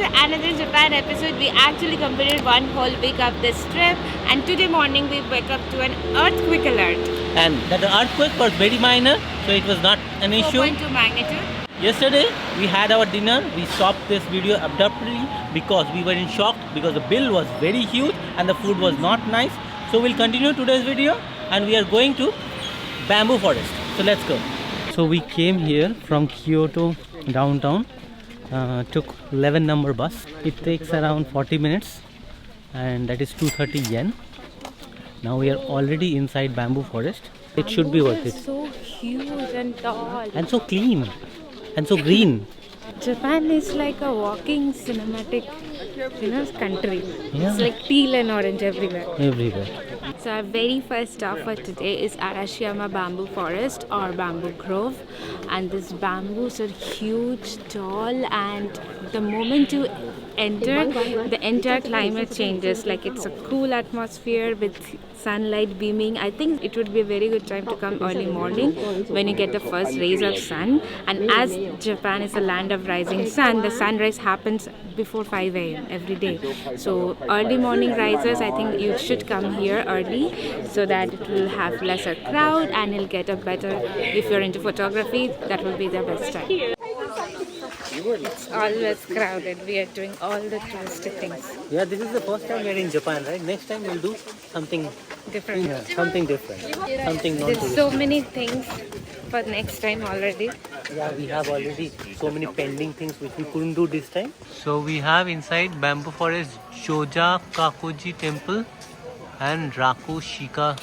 to another Japan episode. We actually completed one whole week of this trip, and today morning we wake up to an earthquake alert. And that earthquake was very minor, so it was not an issue. 4.2 magnitude. Yesterday we had our dinner. We stopped this video abruptly because we were in shock because the bill was very huge and the food was not nice. So we'll continue today's video and we are going to bamboo forest. So let's go. So we came here from Kyoto downtown, took 11 number bus. It takes around 40 minutes and that is 230 yen. Now we are already inside bamboo forest. It should be worth it. So huge and tall. And so clean and so green. Japan is like a walking cinematic, country. Yeah. It's like teal and orange everywhere. Everywhere. So our very first stop for today is Arashiyama Bamboo Forest or Bamboo Grove, and these bamboos are huge, tall, and the moment you enter, the entire climate changes. Like it's a cool atmosphere with sunlight beaming. I think it would be a very good time to come early morning when you get the first rays of sun. And as Japan is a land of rising sun, the sunrise happens before 5 a.m. every day. So early morning risers, I think you should come here early so that it will have lesser crowd and you'll get a better, if you're into photography, that will be the best time. It's always crowded. We are doing all the touristy things. Yeah, this is the first time we are in Japan, right? Next time we'll do something Different. Yeah, something different. Something There's non-touristy. so many things for next time already. Yeah, we have already so many pending things which we couldn't do this time. So we have inside bamboo forest Joja Kakuji temple and Raku Shika.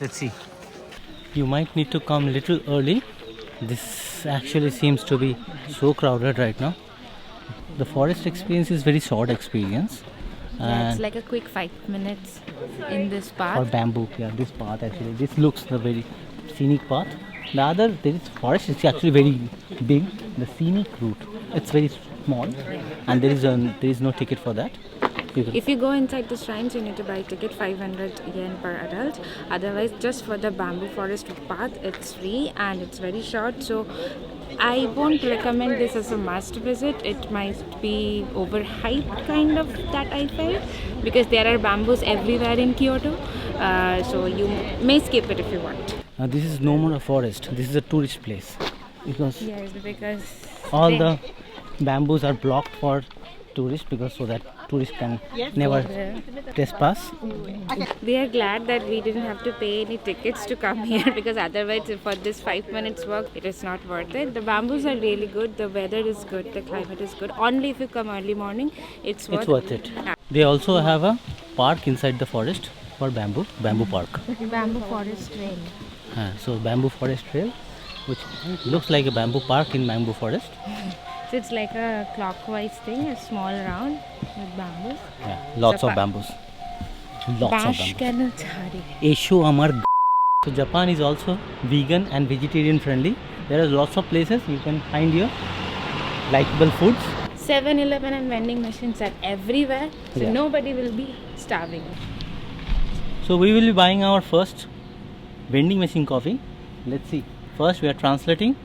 Let's see. You might need to come little early. This actually seems to be so crowded right now. The forest experience is very short experience. Yeah, it's like a quick 5 minutes in this For path. bamboo, yeah, this path actually. This looks the very scenic path. The other, there is forest. It's actually very big. The scenic route, it's very small, and there is no ticket for that. If you go inside the shrines, you need to buy a ticket, 500 yen per adult. Otherwise, just for the bamboo forest path, it's free and it's very short. So I won't recommend this as a must visit. It might be overhyped kind of, that I felt, because there are bamboos everywhere in Kyoto. So you may skip it if you want. This is no more a forest. This is a tourist place because Yes, because all the bamboos are blocked for tourists because so that tourists can never trespass. we are glad that we didn't have to pay any tickets to come here, because otherwise for this 5 minutes walk it is not worth it. The bamboos are really good, the weather is good, the climate is good. Only if you come early morning it's worth it. Yeah. They also have a park inside the forest for bamboo park. Bamboo forest trail. So bamboo forest trail, which looks like a bamboo park in bamboo forest. So it's like a clockwise thing, a small round with bamboos. Yeah, lots So of bamboos. Lots of bamboos. Esho Amar. So Japan is also vegan and vegetarian friendly. There are lots of places you can find your likable foods. 7-Eleven and vending machines are everywhere, so Yeah. nobody will be starving. So we will be buying our first vending machine coffee. Let's see. First we are translating,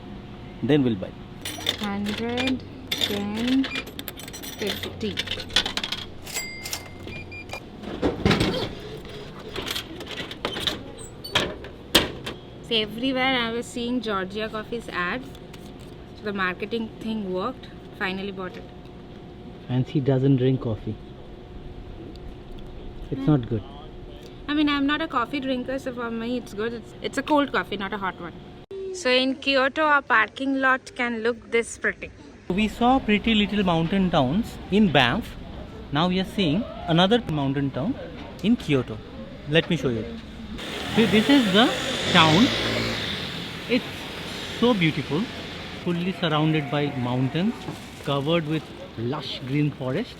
then we'll buy. 100, 10, 50. So everywhere I was seeing Georgia Coffee's ads. So the marketing thing worked. Finally bought it. And she doesn't drink coffee. It's not good. I mean, I'm not a coffee drinker, so for me it's good. It's a cold coffee, not a hot one. So in Kyoto, our parking lot can look this pretty. We saw pretty little mountain towns in Banff. Now we are seeing another mountain town in Kyoto. Let me show you. See, this is the town. It's so beautiful, fully surrounded by mountains, covered with lush green forest.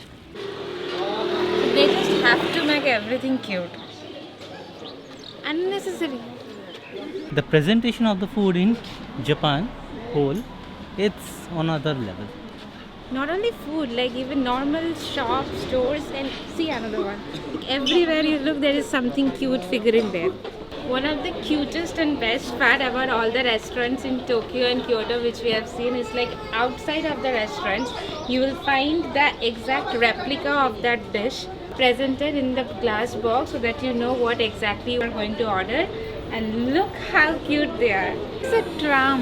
They just have to make everything cute. Unnecessary. The presentation of the food in Japan whole, it's on another level. Not only food, like even normal shops, stores, and see another one. Like everywhere you look, there is something cute figuring there. One of the cutest and best part about all the restaurants in Tokyo and Kyoto which we have seen is like outside of the restaurants you will find the exact replica of that dish presented in the glass box so that you know what exactly you are going to order. And look how cute they are. It's a tram.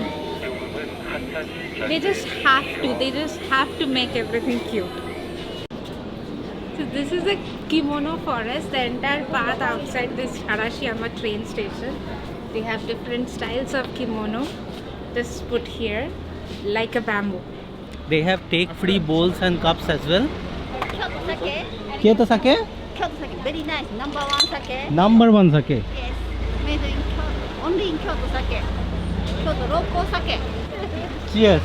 They just have to make everything cute. So this is a kimono forest, the entire path outside this Arashiyama train station. They have different styles of kimono just put here like a bamboo. They have take-free bowls and cups as well. Kyoto sake. Kyoto sake? Kyoto sake, very nice. Number one sake. Number one sake. Yes. Made in Kyoto. Only in Kyoto sake. Kyoto local sake. Cheers.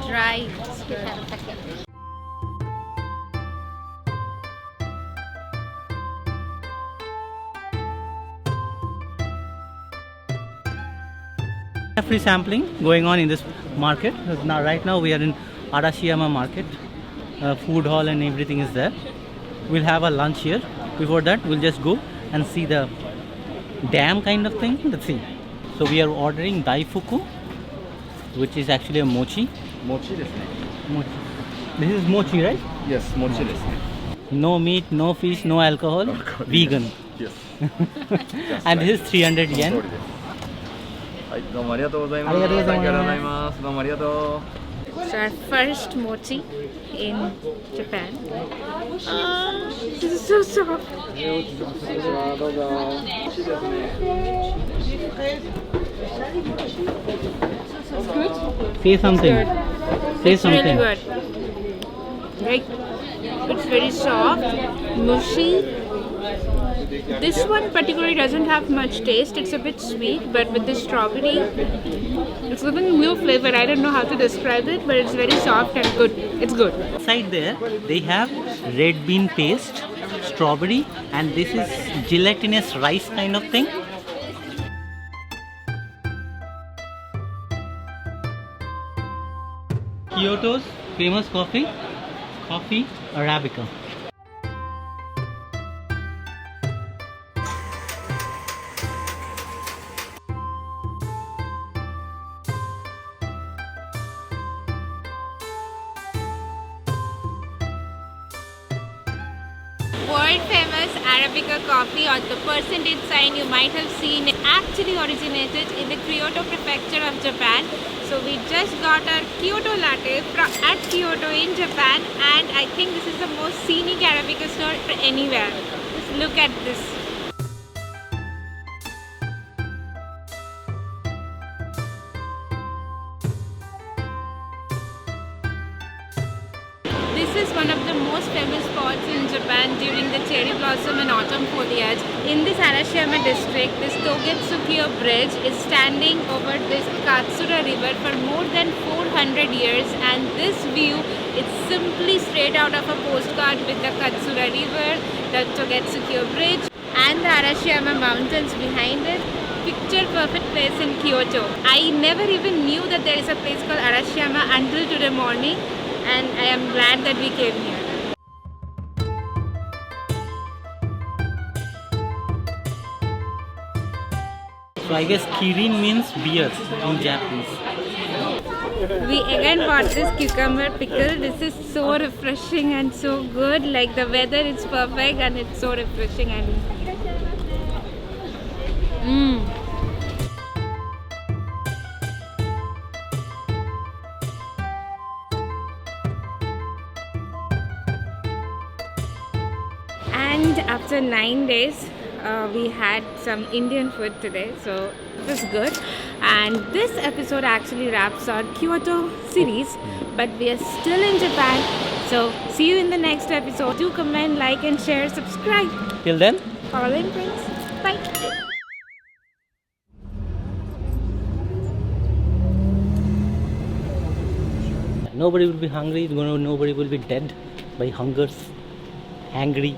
Dry. Special sake. Free sampling going on in this market. Now, right now we are in Arashiyama market. Food hall and everything is there. We'll have a lunch here. Before that, we'll just go and see the dam kind of thing. Let's see. So we are ordering daifuku, which is actually a mochi. 餅ですね。 Mochi. This is mochi, right? Yes, 餅ですね。 No meat, no fish, no alcohol, vegan. Yes. And this is 300 yen. その通りです。はい、どうもありがとうございます。ありがとうございます。ありがとうございます。どうもありがとう。 It's our first mochi in Japan. This is so soft. どうぞ。美味しいですね。 Say something. Say It's really something. good. Like, it's very soft, mushy. This one particularly doesn't have much taste. It's a bit sweet, but with the strawberry, it's giving a new flavor. I don't know how to describe it, but it's very soft and good. It's good. Inside there, they have red bean paste, strawberry, and this is gelatinous rice kind of thing. Kyoto's famous coffee, coffee Arabica. World famous Arabica coffee on the percentage sign you might have seen actually originated in the Kyoto prefecture of Japan. So we just got our Kyoto latte at Kyoto in Japan, and I think this is the most scenic Arabica store anywhere. Just look at this. This is one of the most famous spots in Japan during the cherry blossom and autumn foliage. In this Arashiyama district, this Togetsukiyo bridge is standing over this Katsura river for more than 400 years, and this view is simply straight out of a postcard with the Katsura river, the Togetsukiyo bridge and the Arashiyama mountains behind it. Picture perfect place in Kyoto. I never even knew that there is a place called Arashiyama until today morning, and I am glad that we came here. So I guess kirin means beer in Japanese. We again bought this cucumber pickle. This is so refreshing and so good. Like, the weather is perfect and it's so refreshing and And after 9 days, we had some Indian food today, so it was good. And this episode actually wraps our Kyoto series, but we are still in Japan. So see you in the next episode. Do comment, like and share, subscribe. Till then, All in friends. Bye. nobody will be hungry, nobody will be dead by hungers, angry.